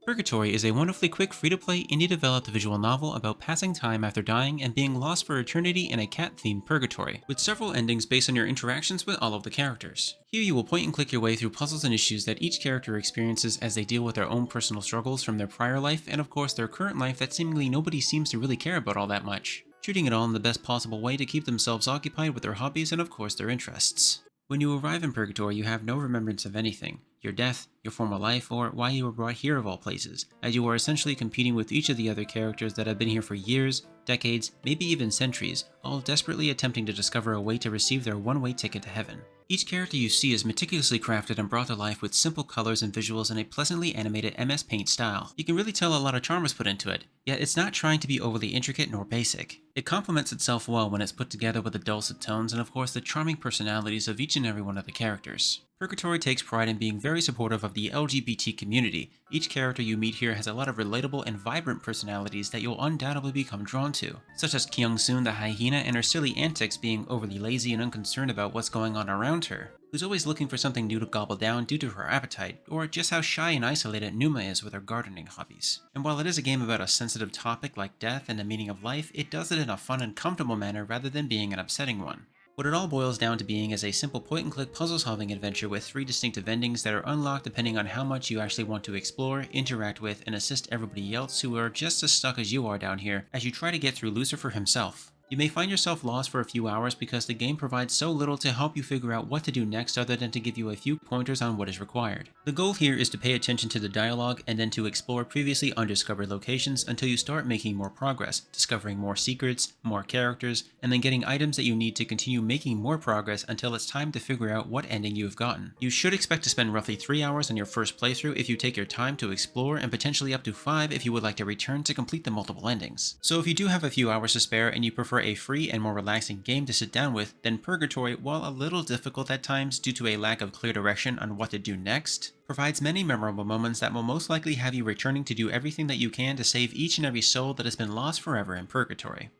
Purgatory is a wonderfully quick, free-to-play, indie-developed visual novel about passing time after dying and being lost for eternity in a cat-themed purgatory, with several endings based on your interactions with all of the characters. Here you will point and click your way through puzzles and issues that each character experiences as they deal with their own personal struggles from their prior life and of course their current life that seemingly nobody seems to really care about all that much, treating it all in the best possible way to keep themselves occupied with their hobbies and of course their interests. When you arrive in Purgatory, you have no remembrance of anything, your death, your former life, or why you were brought here of all places, as you are essentially competing with each of the other characters that have been here for years, decades, maybe even centuries, all desperately attempting to discover a way to receive their one-way ticket to heaven. Each character you see is meticulously crafted and brought to life with simple colors and visuals in a pleasantly animated MS Paint style. You can really tell a lot of charm was put into it, yet it's not trying to be overly intricate nor basic. It complements itself well when it's put together with the dulcet tones and of course the charming personalities of each and every one of the characters. Purgatory takes pride in being very supportive of the LGBT community. Each character you meet here has a lot of relatable and vibrant personalities that you'll undoubtedly become drawn to, such as Kyung-soon the hyena and her silly antics being overly lazy and unconcerned about what's going on around her, who's always looking for something new to gobble down due to her appetite, or just how shy and isolated Numa is with her gardening hobbies. And while it is a game about a sensitive topic like death and the meaning of life, it does it in a fun and comfortable manner rather than being an upsetting one. What it all boils down to being is a simple point-and-click puzzle-solving adventure with 3 distinctive endings that are unlocked depending on how much you actually want to explore, interact with, and assist everybody else who are just as stuck as you are down here as you try to get through Lucifer himself. You may find yourself lost for a few hours because the game provides so little to help you figure out what to do next other than to give you a few pointers on what is required. The goal here is to pay attention to the dialogue and then to explore previously undiscovered locations until you start making more progress, discovering more secrets, more characters, and then getting items that you need to continue making more progress until it's time to figure out what ending you have gotten. You should expect to spend roughly 3 hours on your first playthrough if you take your time to explore and potentially up to 5 if you would like to return to complete the multiple endings. So if you do have a few hours to spare and you prefer a free and more relaxing game to sit down with, then Purgatory, while a little difficult at times due to a lack of clear direction on what to do next, provides many memorable moments that will most likely have you returning to do everything that you can to save each and every soul that has been lost forever in Purgatory.